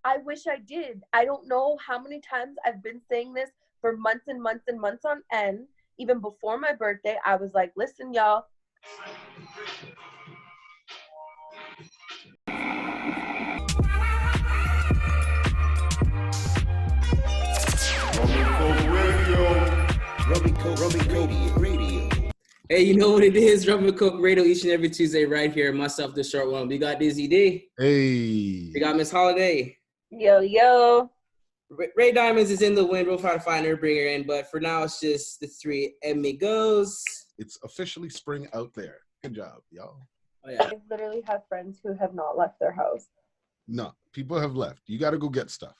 I wish I did. I don't know how many times I've been saying this for months and months and months on end. Even before my birthday, I was like, listen, y'all. Radio. Hey, you know what it is? Rum and Coke Radio each and every Tuesday right here. Myself, the short one. We got Dizzy D. Hey. We got Miss Holiday. Yo. Ray Diamonds is in the wind. We'll try to find her, bring her in. But for now, it's just the three Amigos. It's officially spring out there. Good job, y'all. Oh, yeah. I literally have friends who have not left their house. No, people have left. You got to go get stuff.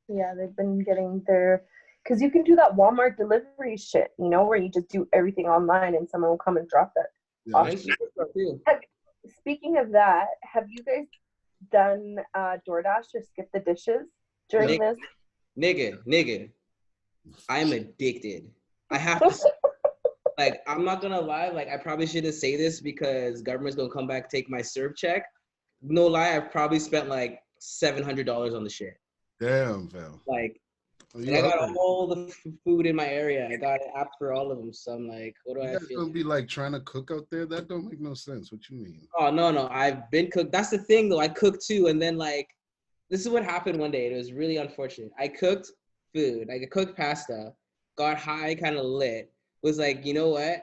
Yeah, they've been getting their... Because you can do that Walmart delivery shit, you know, where you just do everything online and someone will come and drop it. Yeah, Awesome. Speaking of that, have you guys done DoorDash or skip the dishes during this? Nigga, I'm addicted. I have to, like, I'm not gonna lie, like, I probably shouldn't say this because government's gonna come back, take my serve check. No lie, I've probably spent like $700 on the shit. Damn, fam. Like, and I got all the food in my area. I got an app for all of them. So I'm like, what do I feel? You're gonna be like trying to cook out there? That don't make no sense. What you mean? Oh, no. I've been cooked. That's the thing, though. I cooked too. And then, like, this is what happened one day. It was really unfortunate. I cooked food. I cooked pasta, got high, kind of lit. Was like, you know what?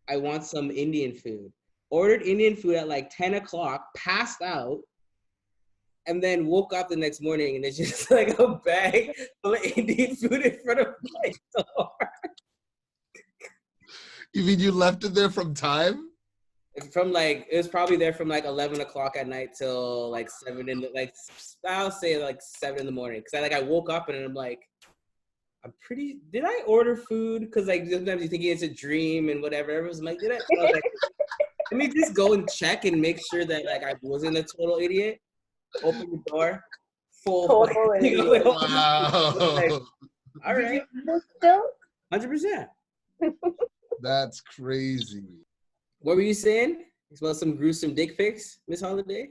I want some Indian food. Ordered Indian food at like 10 o'clock, passed out. And then woke up the next morning and it's just like a bag full of Indian food in front of my door. You mean you left it there from time? From like, it was probably there from like 11 o'clock at night till like 7 in the, like, I'll say like 7 in the morning. Cause I woke up and I'm like, did I order food? Cause like sometimes you think it's a dream and whatever. Everyone's like, I was like, let me just go and check and make sure that like I wasn't a total idiot. Open the door, full. Totally. Wow. Like, all right. Still? 100%. That's crazy. What were you saying? About some gruesome dick pics, Miss Holiday?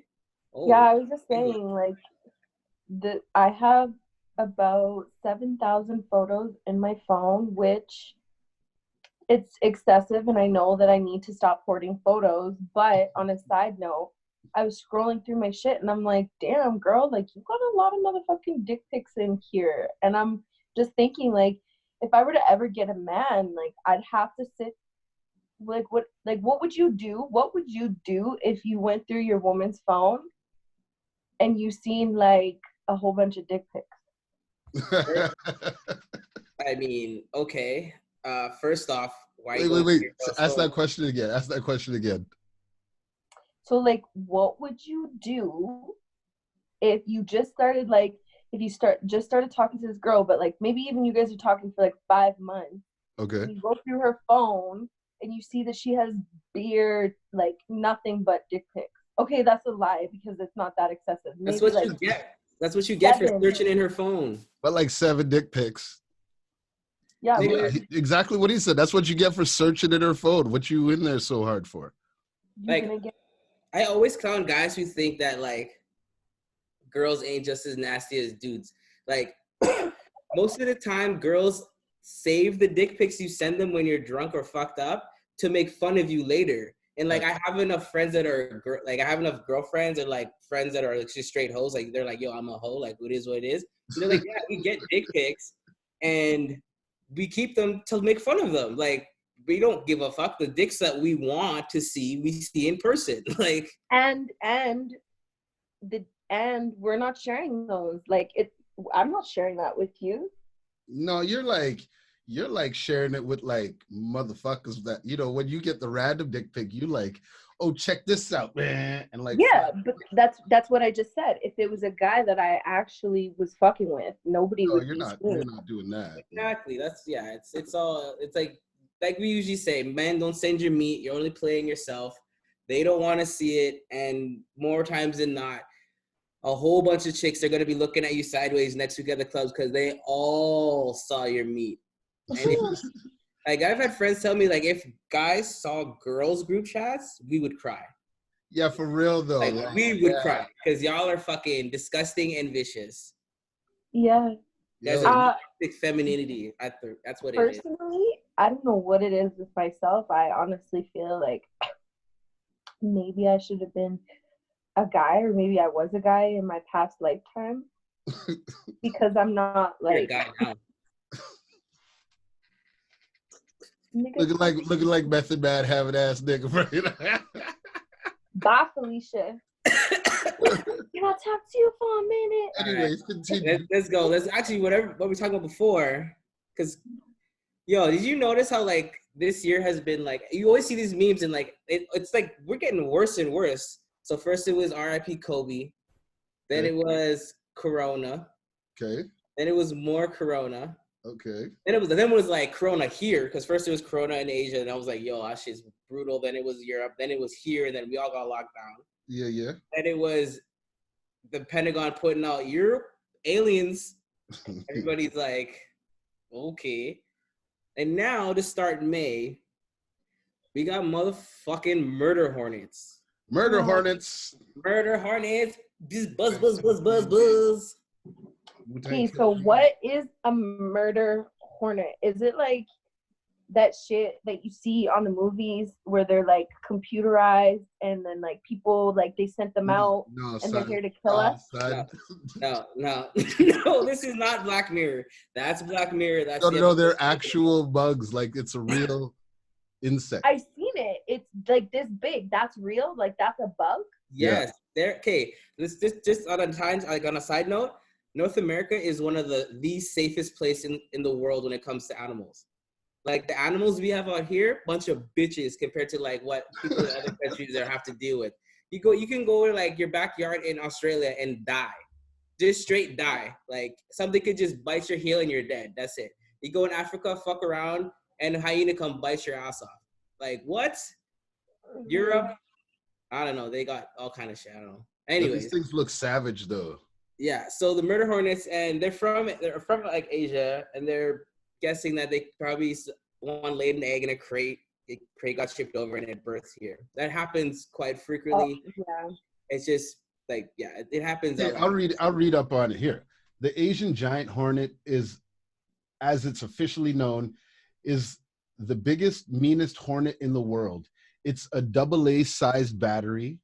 Oh. Yeah, I was just saying, like, I have about 7,000 photos in my phone, which it's excessive, and I know that I need to stop hoarding photos. But on a side note, I was scrolling through my shit and I'm like, damn, girl, like, you got a lot of motherfucking dick pics in here. And I'm just thinking, like, if I were to ever get a man, like, I'd have to sit, what would you do? What would you do if you went through your woman's phone and you seen, like, a whole bunch of dick pics? I mean, okay. First off, why? Wait. Ask that question again. So, like, what would you do if you just started, like, just started talking to this girl, but, like, maybe even you guys are talking for, like, 5 months. Okay. You go through her phone, and you see that she has beard, like, nothing but dick pics. Okay, that's a lie, because it's not that excessive. That's what you get. That's what you get for searching in her phone. But, like, 7 dick pics. Yeah. Exactly what he said. That's what you get for searching in her phone. What you in there so hard for? Like, I always clown guys who think that, like, girls ain't just as nasty as dudes. Like, most of the time, girls save the dick pics you send them when you're drunk or fucked up to make fun of you later. And, like, I have enough friends that are, like, I have enough girlfriends or, like, friends that are, like, just straight hoes. Like, they're like, yo, I'm a hoe. Like, it is what it is. And they're like, yeah, we get dick pics, and we keep them to make fun of them. Like, we don't give a fuck. The dicks that we want to see, we see in person. Like, and we're not sharing those. Like, I'm not sharing that with you. No, you're like sharing it with, like, motherfuckers that, you know, when you get the random dick pic, you like, oh, check this out, man. And like, yeah, but that's what I just said. If it was a guy that I actually was fucking with, nobody would. You're not doing that. Exactly. That's, yeah. It's all. It's like we usually say, men, don't send your meat. You're only playing yourself. They don't want to see it, and more times than not, a whole bunch of chicks are gonna be looking at you sideways next week at the clubs because they all saw your meat. And like, I've had friends tell me, like, if guys saw girls' group chats, we would cry. Yeah, for real though. Like we would cry because y'all are fucking disgusting and vicious. Yeah. You guys Yo, are toxic femininity. That's what it is. Personally, I don't know what it is with myself. I honestly feel like maybe I should have been a guy, or maybe I was a guy in my past lifetime, because I'm not You're a like guy now. looking like Method Man having ass nigga, right? Bye, Felicia. Can I talk to you for a minute? Anyways, continue. Let's go. Let's actually what we talked about before. Cause yo, did you notice how like this year has been like you always see these memes and like it's like we're getting worse and worse. So first it was R.I.P. Kobe, then it was Corona, Okay. then it was more Corona, Okay. then it was like Corona here because first it was Corona in Asia and I was like yo that shit's brutal. Then it was Europe, then it was here, and then we all got locked down. Yeah. And it was the Pentagon putting out Europe aliens. Everybody's like, okay. And now to start May, we got motherfucking murder hornets. Murder hornets. Murder hornets. Just buzz. Okay, so what is a murder hornet? Is it like that shit that you see on the movies where they're like computerized and then like people like they sent them out and they're here to kill us? No, no, this is not Black Mirror. That's Black Mirror. That's no, they're actual bugs. Like it's a real insect. I've seen it. It's like this big. That's real? Like that's a bug? Yes. They're okay. This just on a side note, North America is one of the safest place in the world when it comes to animals. Like the animals we have out here, bunch of bitches compared to like what people in other countries there have to deal with. You can go to like your backyard in Australia and die, just straight die. Like something could just bite your heel and you're dead. That's it. You go in Africa, fuck around, and a hyena come bite your ass off. Like what? Europe, I don't know. They got all kind of shit. I don't know. Anyways, these things look savage though. Yeah. So the murder hornets, and they're from like Asia, and they're guessing that they probably one laid an egg in a crate. The crate got shipped over and it births here. That happens quite frequently. Yeah. It's just like it happens. Hey, I'll read up on it here. The Asian giant hornet is, as it's officially known, is the biggest, meanest hornet in the world. It's a AA sized battery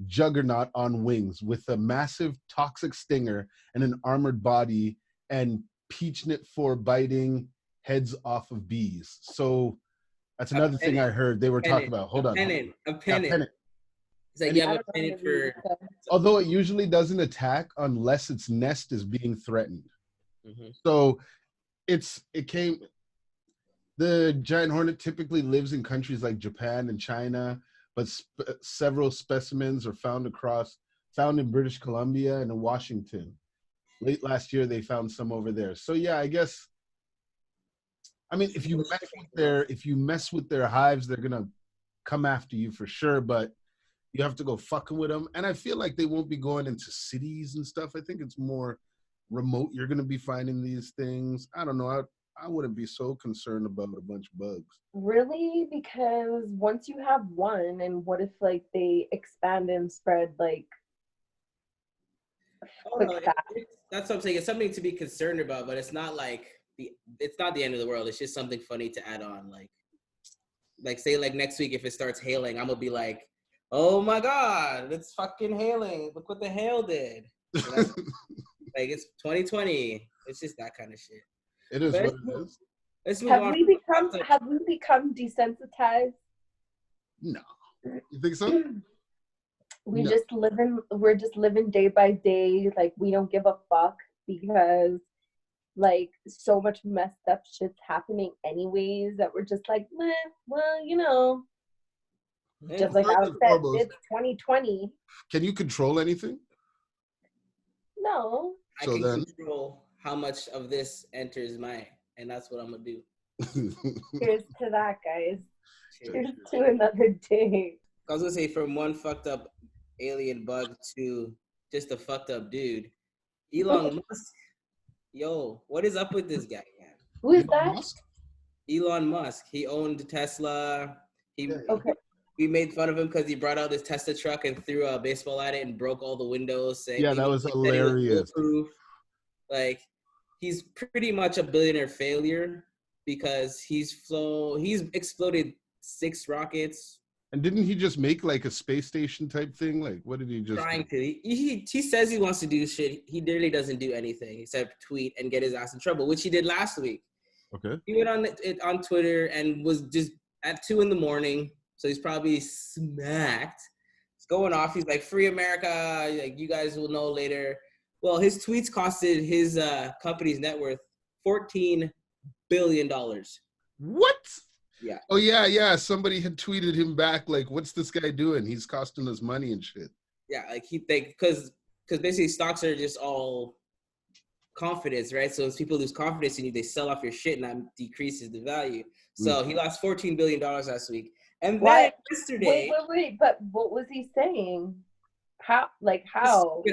juggernaut on wings with a massive toxic stinger and an armored body and peachnit for biting heads off of bees. So that's another thing I heard they were talking about. Hold on. A pennant. It's like you have a pennant for. Although it usually doesn't attack unless its nest is being threatened. Mm-hmm. So the giant hornet typically lives in countries like Japan and China, but several specimens are found in British Columbia and in Washington. Late last year, they found some over there. So yeah, I guess. I mean, if you mess with their hives, they're gonna come after you for sure. But you have to go fucking with them. And I feel like they won't be going into cities and stuff. I think it's more remote. You're gonna be finding these things. I don't know. I wouldn't be so concerned about a bunch of bugs. Really? Because once you have one, and what if like they expand and spread like that's what I'm saying. It's something to be concerned about, but it's not like it's not the end of the world. It's just something funny to add on. Like say like next week if it starts hailing, I'm gonna be like, oh my god, it's fucking hailing. Look what the hail did. Like it's 2020. It's just that kind of shit. It is what it is. Let's move on. Have we become desensitized? No. You think so? We're just living day by day. Like we don't give a fuck because like so much messed up shit's happening anyways that we're just like, well, you know. Just like I said, it's 2020. Can you control anything? No. I can control how much of this enters and that's what I'm gonna do. Cheers to that, guys. Cheers to another day. I was gonna say from one fucked up alien bug to just a fucked up dude. Elon Musk. Yo, what is up with this guy, man? Who is that? Elon Musk. He owned Tesla. Okay. we made fun of him because he brought out his Tesla truck and threw a baseball at it and broke all the windows. Saying Yeah, that was he said it was hilarious. bulletproof. Like, he's pretty much a billionaire failure because he's exploded 6 rockets. And didn't he just make like a space station type thing? Like, what did he just Trying to. He says he wants to do shit. He literally doesn't do anything except tweet and get his ass in trouble, which he did last week. Okay. He went on Twitter and was just at 2 a.m, so he's probably smacked. It's going off. He's like, "Free America!" Like, you guys will know later. Well, his tweets costed his company's net worth $14 billion. What? Yeah. Oh yeah. Somebody had tweeted him back like, "What's this guy doing? He's costing us money and shit." Yeah, like because basically stocks are just all confidence, right? So if people lose confidence in you, they sell off your shit, and that decreases the value. So he lost $14 billion last week, and then yesterday. Wait! But what was he saying? How? This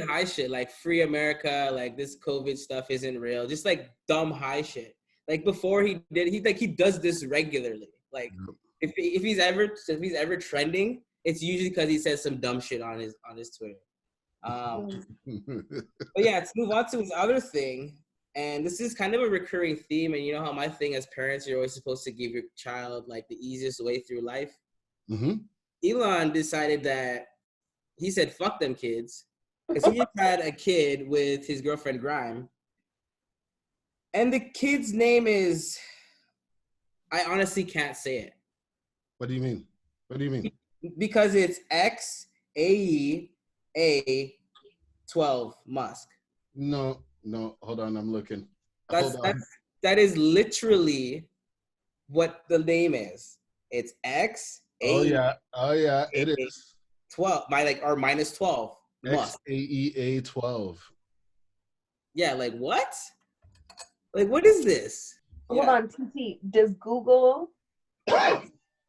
high shit, like free America, like this COVID stuff isn't real, just like dumb high shit. Like before he does this regularly. Like if he's ever trending, it's usually because he says some dumb shit on his Twitter. But yeah, to move on to his other thing, and this is kind of a recurring theme, and you know how my thing as parents, you're always supposed to give your child like the easiest way through life. Mm-hmm. Elon decided that he said, "Fuck them kids," because he just had a kid with his girlfriend Grime, and the kid's name is, I honestly can't say it. What do you mean? Because it's XAEA12 Musk. No, hold on, I'm looking. That is literally what the name is. It's X. Oh yeah, it is 12. Minus 12. Musk. XAEA12. Yeah, like what? Like what is this? Hold on, TT. Does Google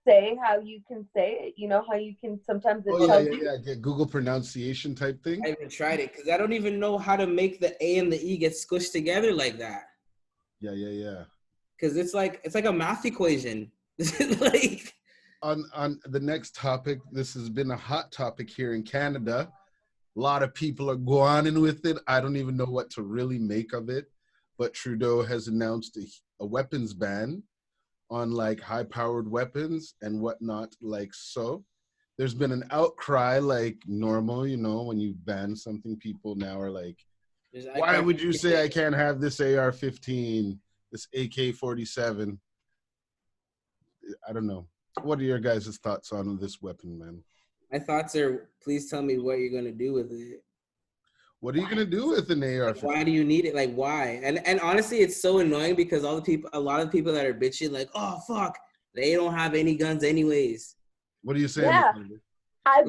say how you can say it? You know how you can sometimes it tells you? Get Google pronunciation type thing. I haven't tried it because I don't even know how to make the A and the E get squished together like that. Yeah. Because it's like a math equation. Like on the next topic, this has been a hot topic here in Canada. A lot of people are going in with it. I don't even know what to really make of it. But Trudeau has announced a weapons ban on like high-powered weapons and whatnot, like so. There's been an outcry like normal, you know, when you ban something, people now are like, why would you say I can't have this AR-15, this AK-47? I don't know. What are your guys' thoughts on this weapon, man? My thoughts are, please tell me what you're going to do with it. What are you gonna do with an AR-15? Why do you need it? Like, why? And honestly, it's so annoying because a lot of the people that are bitching, like, oh fuck, they don't have any guns anyways. What are you saying? Yeah, I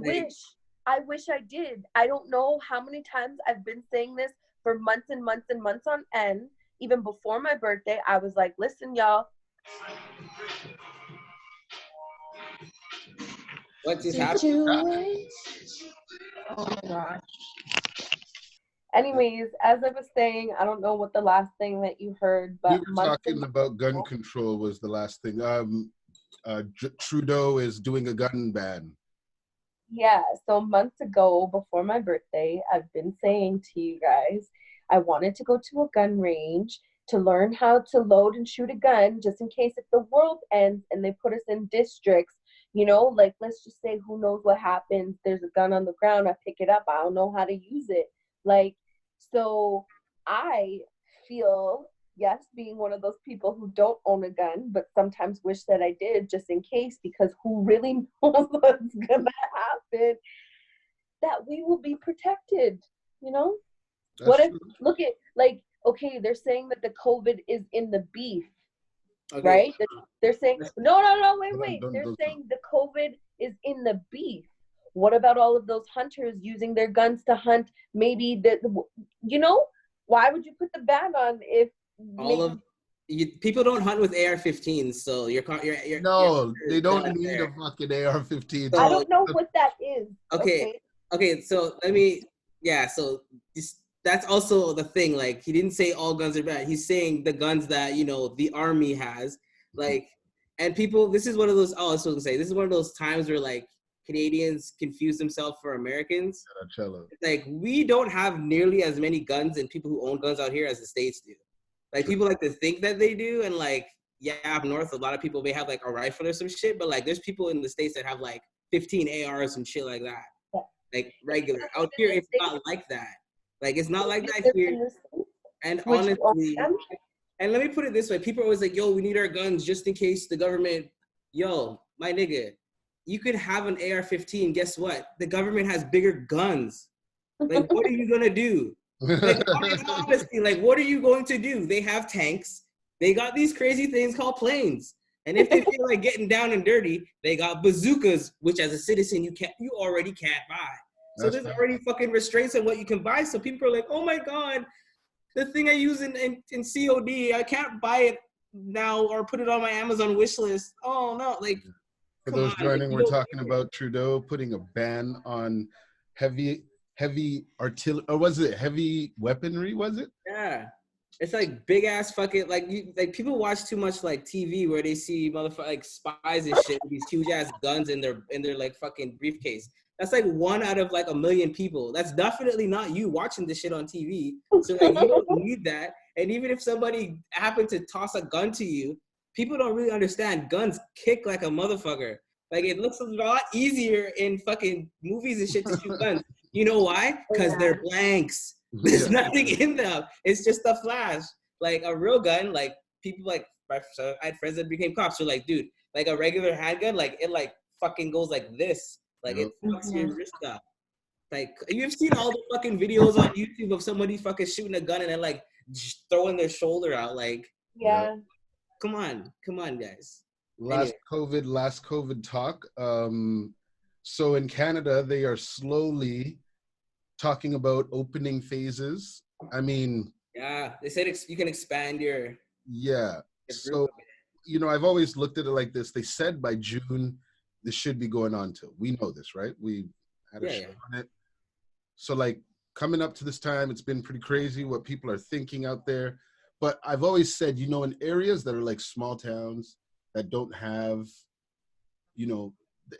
wish I did. I don't know how many times I've been saying this for months and months and months on end. Even before my birthday, I was like, listen, y'all. What just happened? Oh my gosh. Anyways, as I was saying, I don't know what the last thing that you heard, but we were talking about gun control was the last thing. Trudeau is doing a gun ban. Yeah, so months ago, before my birthday, I've been saying to you guys, I wanted to go to a gun range to learn how to load and shoot a gun, just in case if the world ends and they put us in districts, you know, like let's just say who knows what happens, there's a gun on the ground, I pick it up, I don't know how to use it. Like, so I feel, yes, being one of those people who don't own a gun, but sometimes wish that I did just in case, because who really knows what's gonna happen, that we will be protected, you know? That's what if, true. look at, like, okay, they're saying that the COVID is in the beef, Okay. right? They're saying, no, wait. Don't They're saying the COVID is in the beef. What about all of those hunters using their guns to hunt? Maybe you know, why would you put the ban on if people don't hunt with AR-15s? So you're they don't need a fucking AR-15. I don't know what that is. Okay. So so that's also the thing. Like, he didn't say all guns are bad. He's saying the guns that, you know, the army has, like, and people. This is one of those. Oh, I was supposed to say this is one of those times where like Canadians confuse themselves for Americans. Cello. Like, we don't have nearly as many guns and people who own guns out here as the States do. Like, people like to think that they do, and like, yeah, up north, a lot of people may have like a rifle or some shit, but like, there's people in the States that have like 15 ARs and shit like that. Like, regular. Out here, it's not like that. Like, it's not like that here. And honestly, and let me put it this way: people are always like, "Yo, we need our guns just in case the government." Yo, my nigga, you could have an AR-15. Guess what? The government has bigger guns. Like, what are you gonna do? Like, honestly, like, what are you going to do? They have tanks. They got these crazy things called planes. And if they feel like getting down and dirty, they got bazookas, which as a citizen you already can't buy. So there's already fucking restraints on what you can buy. So people are like, oh my God, the thing I use in COD, I can't buy it now or put it on my Amazon wish list. Oh no, like, for those joining, we're talking about Trudeau putting a ban on heavy artillery, or was it heavy weaponry? Was it? Yeah, it's like big ass fucking like people watch too much like TV where they see motherfuckers like spies and shit with these huge ass guns in their like fucking briefcase. That's like 1 out of like 1 million people. That's definitely not you watching this shit on TV. So like, you don't need that. And even if somebody happened to toss a gun to you, people don't really understand guns kick like a motherfucker. Like, it looks a lot easier in fucking movies and shit to shoot guns. You know why? Because they're blanks. There's nothing in them. It's just a flash. Like a real gun, like people like, so I had friends that became cops. So like, dude, like a regular handgun, like it like fucking goes like this. Like it fucks your wrist up. Like, you've seen all the fucking videos on YouTube of somebody fucking shooting a gun and then like throwing their shoulder out. Like, yeah. Come on, guys. Last COVID talk. So in Canada, they are slowly talking about opening phases. I mean, yeah, they said you can expand your. Yeah. So, you know, I've always looked at it like this. They said by June, this should be going on till. We know this, right? We had a show on it. So like coming up to this time, it's been pretty crazy what people are thinking out there. But I've always said, you know, in areas that are like small towns that don't have, you know,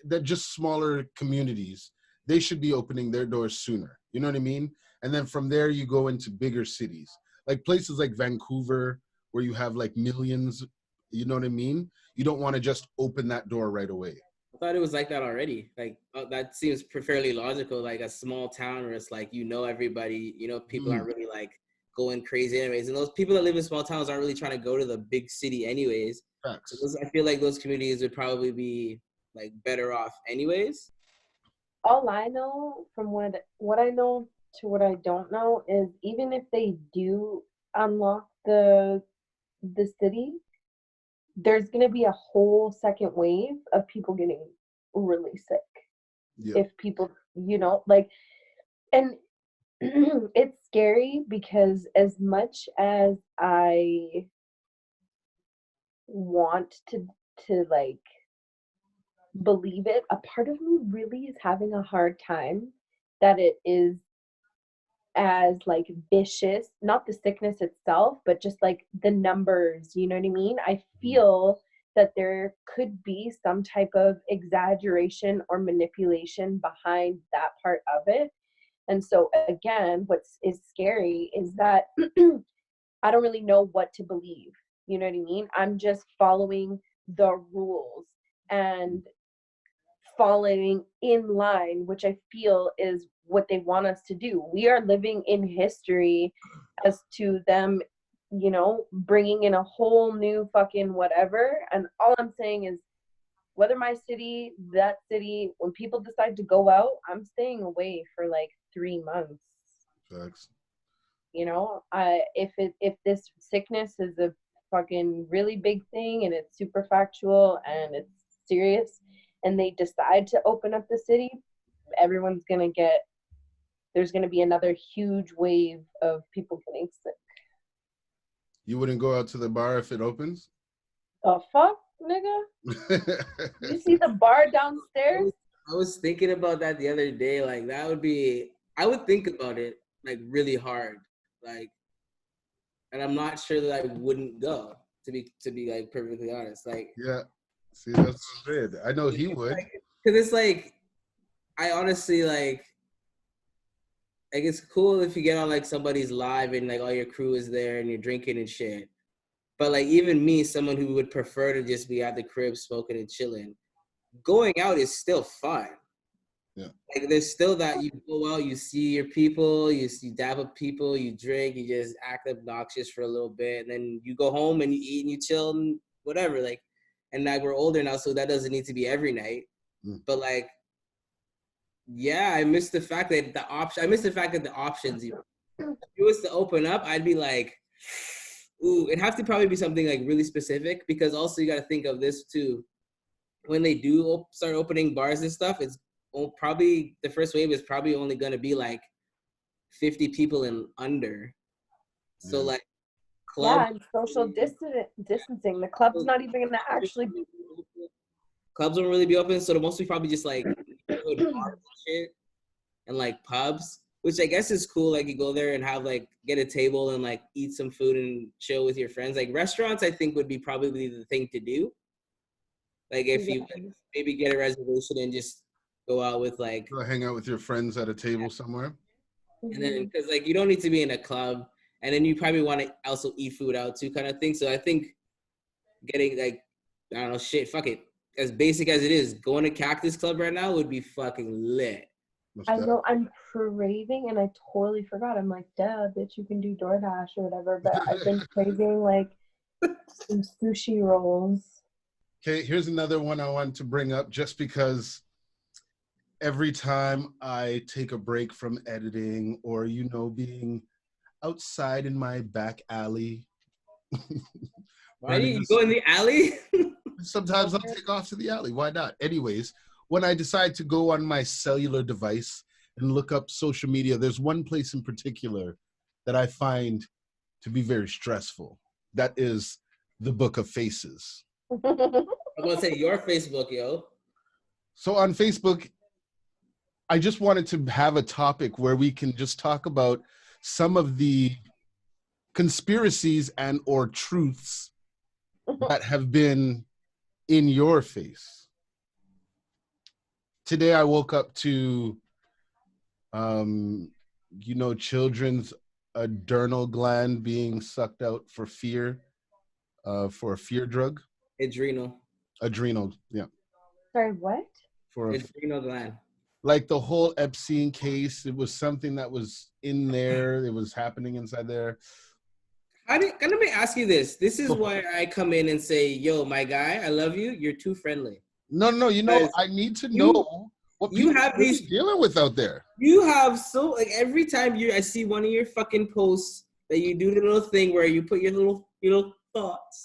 they're just smaller communities, they should be opening their doors sooner. You know what I mean? And then from there, you go into bigger cities, like places like Vancouver, where you have like millions, you know what I mean? You don't want to just open that door right away. I thought it was like that already. Like, that seems fairly logical, like a small town where it's like, you know, everybody, you know, people aren't really like going crazy anyways. And those people that live in small towns aren't really trying to go to the big city anyways. Facts. So I feel like those communities would probably be like better off anyways. All I know from what I know to what I don't know is even if they do unlock the city, there's going to be a whole second wave of people getting really sick. If people, you know, like, and it's scary because as much as I want to like believe it, a part of me really is having a hard time that it is as like vicious, not the sickness itself, but just like the numbers, you know what I mean? I feel that there could be some type of exaggeration or manipulation behind that part of it. And so again, what is scary is that I don't really know what to believe. You know what I mean? I'm just following the rules and following in line, which I feel is what they want us to do. We are living in history as to them, you know, bringing in a whole new fucking whatever. And all I'm saying is, whether my city, that city, when people decide to go out, I'm staying away for like 3 months. Facts. You know, if this sickness is a fucking really big thing and it's super factual and it's serious, and they decide to open up the city, there's gonna be another huge wave of people getting sick. You wouldn't go out to the bar if it opens? The fuck, nigga? You see the bar downstairs? I was thinking about that the other day. Like, I would think about it like really hard. Like, and I'm not sure that I wouldn't go, to be like perfectly honest. Like, yeah. See, that's weird. I know he would. Because it's like, I honestly like it's cool if you get on like somebody's live and like all your crew is there and you're drinking and shit. But like even me, someone who would prefer to just be at the crib smoking and chilling, going out is still fun. Yeah. Like there's still that you go out, you see your people, you dab up people, you drink, you just act obnoxious for a little bit, and then you go home and you eat and you chill and whatever. Like, and like we're older now, so that doesn't need to be every night. But like, yeah, I miss the fact that the options. If it was to open up, I'd be like, ooh, it'd have to probably be something like really specific, because also you got to think of this too. When they do start opening bars and stuff, it's probably the first wave is probably only going to be like 50 people and under. So like clubs, and social distancing. The club's not even going to actually. Clubs won't really be open, so the mostly probably just like bars and shit and like pubs, which I guess is cool. Like you go there and have like get a table and like eat some food and chill with your friends. Like restaurants, I think would be probably the thing to do. Like if you maybe get a reservation and just go out with like go hang out with your friends at a table somewhere. And then because like you don't need to be in a club, and then you probably want to also eat food out too, kind of thing. So I think getting like I don't know, shit, fuck it. As basic as it is, going to Cactus Club right now would be fucking lit. I know I'm craving, and I totally forgot. I'm like, duh, bitch, you can do DoorDash or whatever. But I've been craving like some sushi rolls. Okay, here's another one I want to bring up, just because every time I take a break from editing or, you know, being outside in my back alley. Why do you go in the alley? Sometimes I'll take off to the alley. Why not? Anyways, when I decide to go on my cellular device and look up social media, there's one place in particular that I find to be very stressful. That is the Book of Faces. I'm going to say your Facebook, yo. So on Facebook, I just wanted to have a topic where we can just talk about some of the conspiracies and or truths that have been in your face. Today I woke up to, you know, children's adrenal gland being sucked out for fear, for a fear drug. Adrenal, yeah. Sorry, what? For adrenal gland. Like the whole Epstein case, it was something that was in there. It was happening inside there. Let me ask you this. This is why I come in and say, yo, my guy, I love you. You're too friendly. No, you know, I need to know what people are really dealing with out there. You have like every time I see one of your fucking posts that you do the little thing where you put your little thoughts.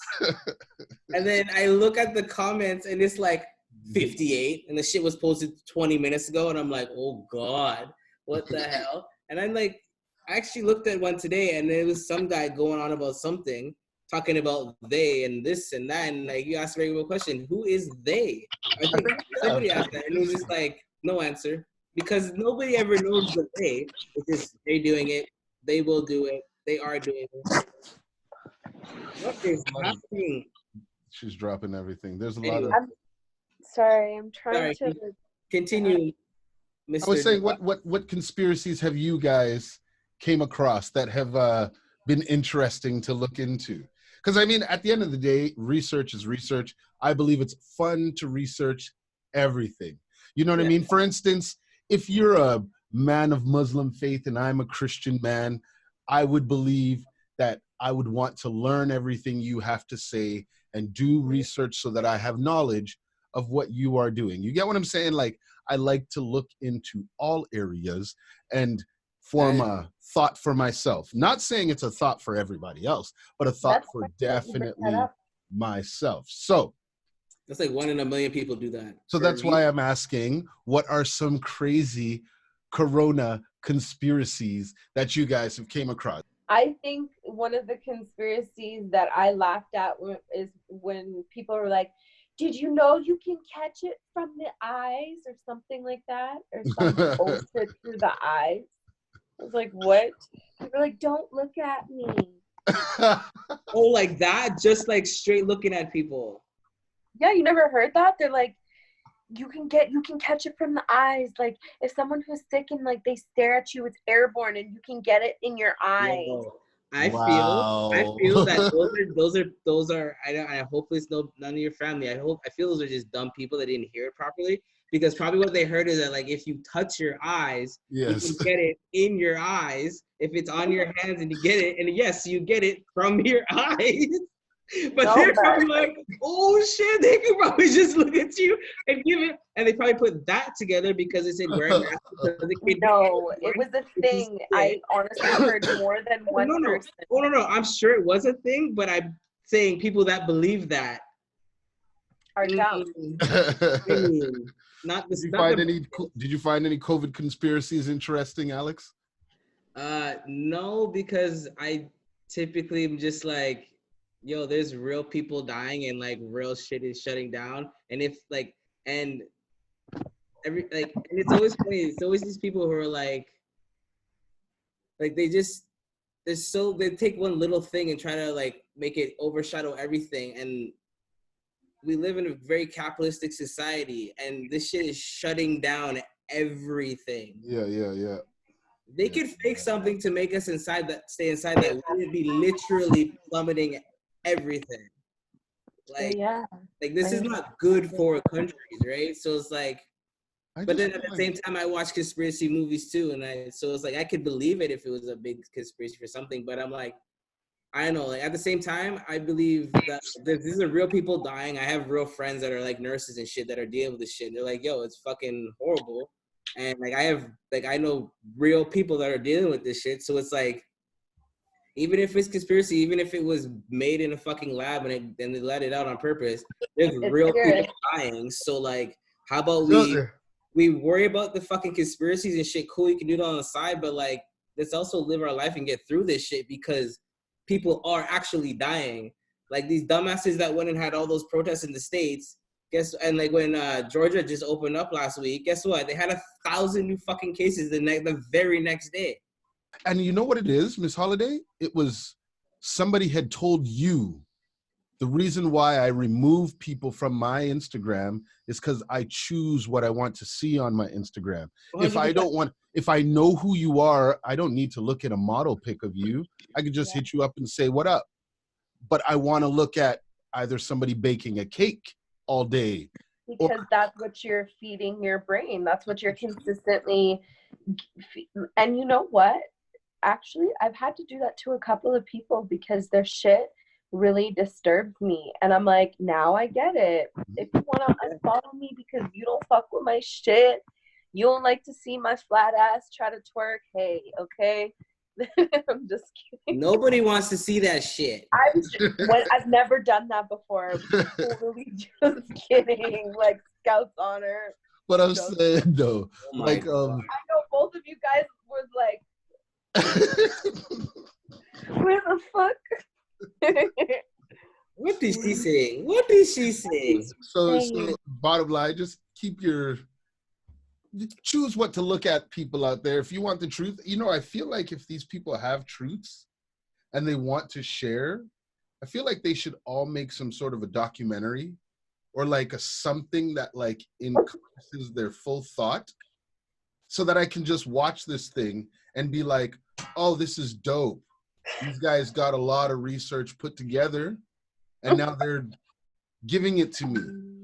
And then I look at the comments and it's like 58 and the shit was posted 20 minutes ago and I'm like, oh God, what the hell? And I'm like, I actually looked at one today and there was some guy going on about something, talking about they and this and that, and like you asked a very good question, who is they? I think somebody asked that and it was just like, no answer. Because nobody ever knows the they. It's just they doing it, they will do it, they are doing it. What is happening? She's dropping everything. There's a lot of I'm trying to continue. Mr. I was saying, what conspiracies have you guys came across that have been interesting to look into? Because I mean, at the end of the day, research is research. I believe it's fun to research everything. You know what I mean? For instance, if you're a man of Muslim faith and I'm a Christian man, I would believe that I would want to learn everything you have to say and do research so that I have knowledge of what you are doing. You get what I'm saying? Like, I like to look into all areas and form a thought for myself. Not saying it's a thought for everybody else, but a thought for definitely myself. So that's like 1 in a million people do that. So that's why I'm asking, what are some crazy corona conspiracies that you guys have came across? I think one of the conspiracies that I laughed at is when people were like, did you know you can catch it from the eyes or something like that? Or something posted through the eyes. I was like, what? They were like, don't look at me. Oh, like that? Just like straight looking at people. Yeah, you never heard that? They're like, you can catch it from the eyes. Like if someone who's sick and like they stare at you, it's airborne, and you can get it in your eyes. Yo, Wow. I feel that those are. I hope it's none of your family. I feel those are just dumb people that didn't hear it properly, because probably what they heard is that like if you touch your eyes, Yes. you can get it in your eyes. If it's on your hands and you get it, and yes, you get it from your eyes. But No, they're probably like, oh shit, they could probably just look at you and give it, and they probably put that together because it said wear a mask. No, it was a thing. I honestly heard more than one person. Oh no, I'm sure it was a thing, but I'm saying people that believe that are dumb. Not the. Did you find any COVID conspiracies interesting, Alex? No, because I typically am just like, yo, there's real people dying and like real shit is shutting down. And if like, and it's always funny. It's always these people who are like they take one little thing and try to like make it overshadow everything. And we live in a very capitalistic society, and this shit is shutting down everything. Yeah. They could fake something to make us stay inside that. We would be literally plummeting everything. Like this is not good for countries, right? So it's like, but then at the same time, I watch conspiracy movies too, and so it's like I could believe it if it was a big conspiracy for something. But I'm like, I don't know. Like at the same time, I believe that these are real people dying. I have real friends that are like nurses and shit that are dealing with this shit. And they're like, yo, it's fucking horrible. And like I know real people that are dealing with this shit. So it's like, even if it's conspiracy, even if it was made in a fucking lab and they let it out on purpose, there's real people dying. So like, how about we worry about the fucking conspiracies and shit? Cool, you can do it on the side, but like, let's also live our life and get through this shit, because people are actually dying. Like these dumbasses that went and had all those protests in the States. And like when Georgia just opened up last week, guess what? They had 1,000 new fucking cases the very next day. And you know what it is, Miss Holiday? It was somebody had told you the reason why I remove people from my Instagram is because I choose what I want to see on my Instagram. 100%. If I know who you are, I don't need to look at a model pic of you. I could just hit you up and say, what up? But I want to look at either somebody baking a cake all day. Because that's what you're feeding your brain. That's what you're consistently. And you know what? Actually, I've had to do that to a couple of people because their shit really disturbs me. And I'm like, now I get it. If you want to unfollow me because you don't fuck with my shit, you don't like to see my flat ass try to twerk, hey, okay? I'm just kidding. Nobody wants to see that shit. I've never done that before. I'm totally just kidding. Like Scout's honor. But I'm saying though, like I know both of you guys was like, where the fuck? What did she say? What did she say? So bottom line, just choose what to look at, people out there. If you want the truth, I feel like if these people have truths and they want to share, I feel like they should all make some sort of a documentary or like something that like encompasses their full thought, so that I can just watch this thing and be like, oh, this is dope. These guys got a lot of research put together and now they're giving it to me.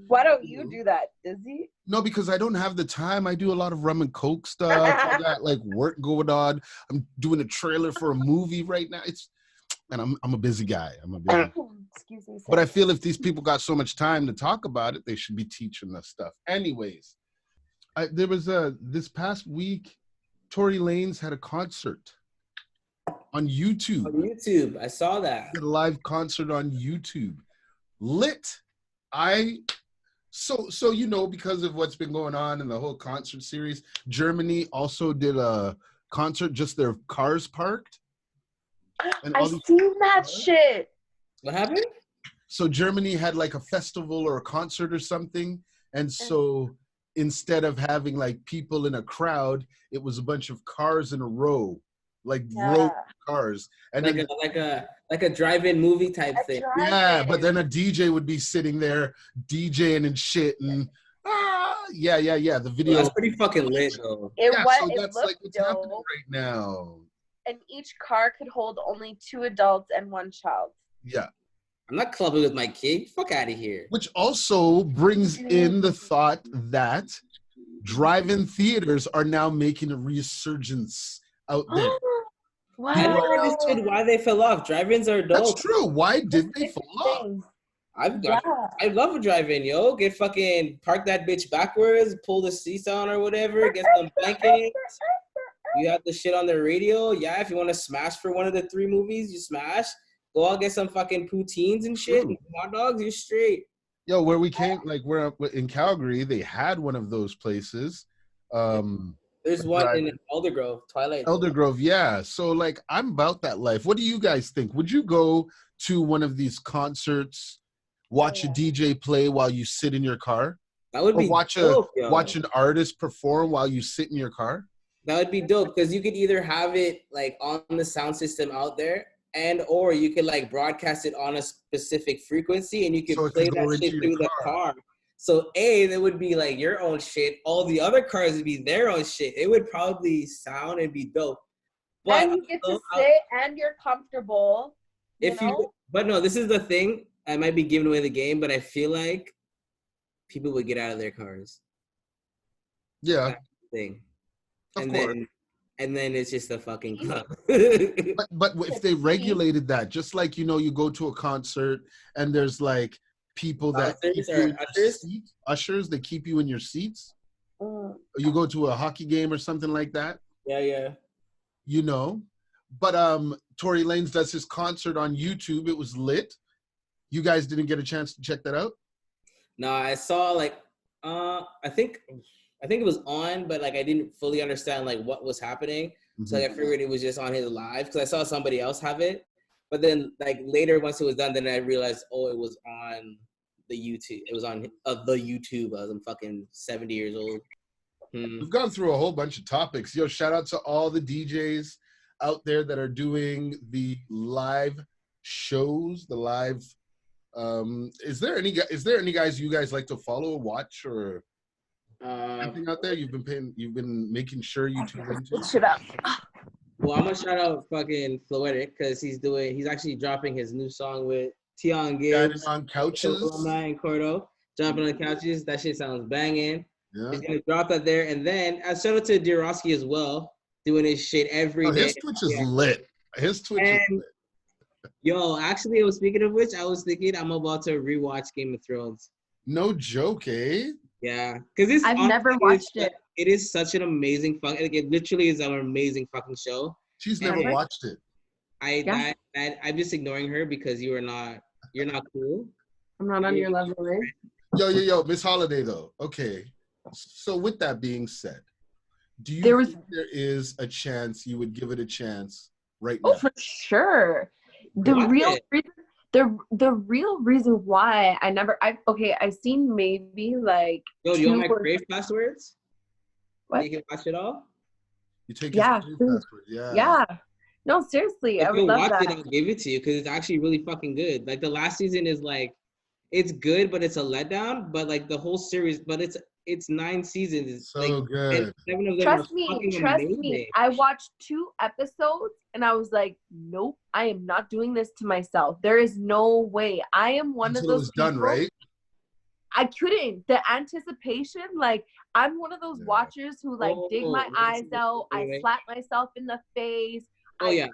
Why don't you do that, Izzy? No, because I don't have the time. I do a lot of rum and coke stuff. I got like work going on. I'm doing a trailer for a movie right now. I'm a busy guy. Excuse me. But I feel if these people got so much time to talk about it, they should be teaching us stuff. Anyways, there was this past week, Tory Lanez had a concert on YouTube. On YouTube, I saw that. He did a live concert on YouTube. Lit. So because of what's been going on in the whole concert series, Germany also did a concert, just their cars parked. I seen that shit. What happened? So Germany had like a festival or a concert or something, and so instead of having like people in a crowd, it was a bunch of cars in a row, row cars, and like a drive-in movie type thing. Yeah, but then a DJ would be sitting there DJing and shit, and Yeah. The video. That's pretty fucking lit, though. It That's looked like what's dope. happening right now. And each car could hold only 2 adults and 1 child. Yeah. I'm not clubbing with my kid. Fuck out of here. Which also brings in the thought that drive-in theaters are now making a resurgence out there. Wow. I never understood why they fell off. Drive-ins are dope. That's true. Why did they fall off? I love a drive-in, yo. Get fucking park that bitch backwards, pull the seats on or whatever, get some blankets. You have the shit on the radio. Yeah, if you want to smash for one of the 3 movies, you smash. Go out get some fucking poutines and shit. And hot dogs, you're straight. Yo, where we came, like we're in Calgary, they had one of those places. There's one in Eldergrove, Twilight. Eldergrove, yeah. So like, I'm about that life. What do you guys think? Would you go to one of these concerts, watch a DJ play while you sit in your car? That would be watch an artist perform while you sit in your car? That would be dope because you could either have it like on the sound system out there, and or you could like broadcast it on a specific frequency, and you could play that shit through the car. So there would be like your own shit. All the other cars would be their own shit. It would probably sound and be dope. But and you get to sit and you're comfortable. But no, this is the thing. I might be giving away the game, but I feel like people would get out of their cars. Yeah. That's the thing. Of course. And then it's just a fucking club. but if they regulated that, just like, you go to a concert and there's like people that ushers, they keep you in your seats. Or you go to a hockey game or something like that. Yeah. But Tory Lanez does his concert on YouTube. It was lit. You guys didn't get a chance to check that out? No, I saw like I think it was on, but like I didn't fully understand like what was happening. Mm-hmm. So like, I figured it was just on his live because I saw somebody else have it. But then like later once it was done, then I realized it was on the YouTube. It was on the YouTube. I'm fucking 70 years old. We've gone through a whole bunch of topics. Yo, shout out to all the DJs out there that are doing the live shows, the live. Is there any guys you guys like to follow, watch, or anything out there you've been making sure you tune into? Shut up. Well, I'm gonna shout out fucking Floetic because he's actually dropping his new song with Tion Gibbs on couches, alumni and Cordo, jumping on couches. That shit sounds banging. Yeah. He's gonna drop that there, and then I shout out to Dirosky as well, doing his shit every day. His Twitch is lit. His Twitch is lit. Yo, actually, speaking of which, I was thinking I'm about to rewatch Game of Thrones. No joke, eh? Yeah, because I've never watched it. It is such an amazing it literally is an amazing fucking show. She's never watched it. I'm just ignoring her because you're not cool. I'm not on your level, right? Yo, Miss Holiday though. Okay. So with that being said, do you think there is a chance you would give it a chance right now? Oh, for sure. The real reason why I've seen maybe like. Yo, do you want my Crave passwords? What? You can watch it all? You take his Crave password, Yeah. No, seriously, I would love that. I'll give it to you because it's actually really fucking good. Like the last season is like, it's good, but it's a letdown. But like the whole series, but it's 9 seasons. It's so like, good. 7 of them Trust me. I watched 2 episodes and I was like, nope, I am not doing this to myself. There is no way. I am one of those. It was done, right? I couldn't. The anticipation, like I'm one of those watchers who like dig my eyes out. I slap myself in the face. I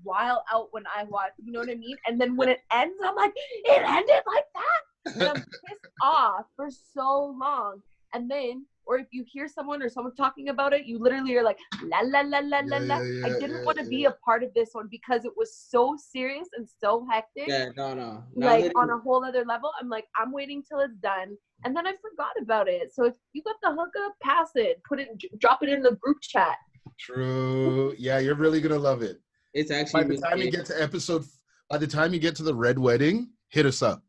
wild out when I watch, you know what I mean? And then when it ends, I'm like, it ended like that. And I'm pissed off for so long. And then, or if you hear someone or someone talking about it, you literally are like, la la la la la la. I didn't want to be a part of this one because it was so serious and so hectic. Yeah, no. Like on a whole other level, I'm like, I'm waiting till it's done. And then I forgot about it. So if you got the hookup, pass it. Drop it in the group chat. True. Yeah, you're really gonna love it. It's actually by the time you get to the red wedding, hit us up.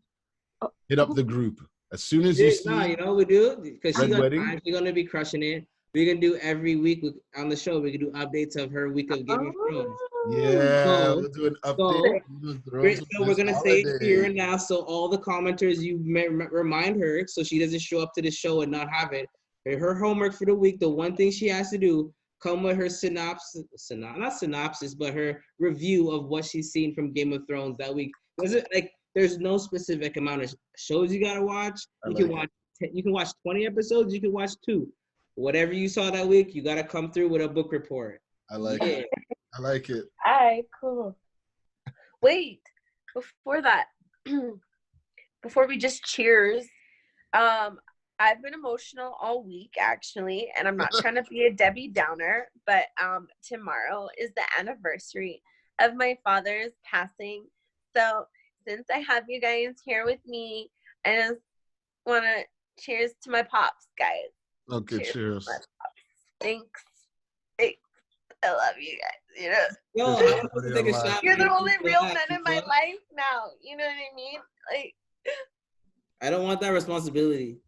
Hit up the group as soon as you see. You know what we do because she's gonna be crushing it. We're gonna do every week on the show. We can do updates of her week of Game of Thrones. Yeah, So- we'll do an so, update. So we're gonna say it here and now. So all the commenters, you may remind her so she doesn't show up to the show and not have it. Her homework for the week, the one thing she has to do, come with her not synopsis, but her review of what she's seen from Game of Thrones that week. There's no specific amount of shows you gotta watch. You can watch 20 episodes. You can watch 2. Whatever you saw that week, you gotta come through with a book report. I like it. I like it. All right, cool. Wait, before that, before we just cheers, I've been emotional all week actually, and I'm not trying to be a Debbie Downer, but tomorrow is the anniversary of my father's passing. So since I have you guys here with me, I just want to cheers to my pops, guys. Okay, cheers. Thanks. I love you guys. You know, Yo, I want to take a shot. you're the only real men in my life now. You know what I mean? Like, I don't want that responsibility.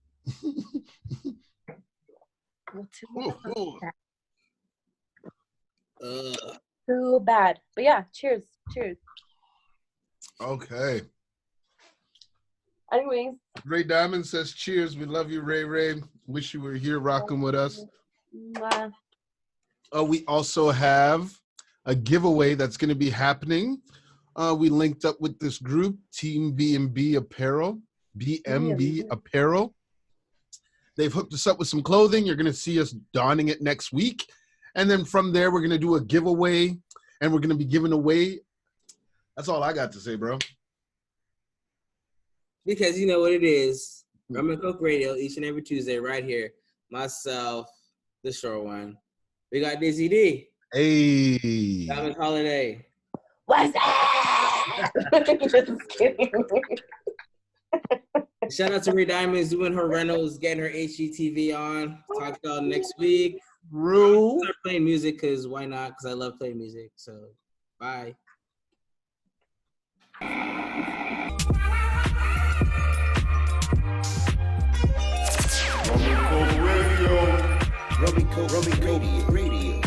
Too bad. But yeah, cheers. Cheers. Okay. Anyways. Ray Diamond says cheers. We love you, Ray Ray. Wish you were here rocking with us. We also have a giveaway that's going to be happening. We linked up with this group, Team B&B Apparel, BMB Apparel. They've hooked us up with some clothing. You're going to see us donning it next week. And then from there, we're going to do a giveaway, and we're going to be giving away. That's all I got to say, bro. Because you know what it is. Rum and Coke Radio each and every Tuesday right here. Myself, the short one. We got Dizzy D. Hey. Diamond Holiday. What's that? Just kidding. Shout out to Ray Diamonds doing her rentals, getting her HGTV on. Talk to y'all next week. Rue. Start playing music because why not? Because I love playing music. So, bye. Rum and Coke Radio.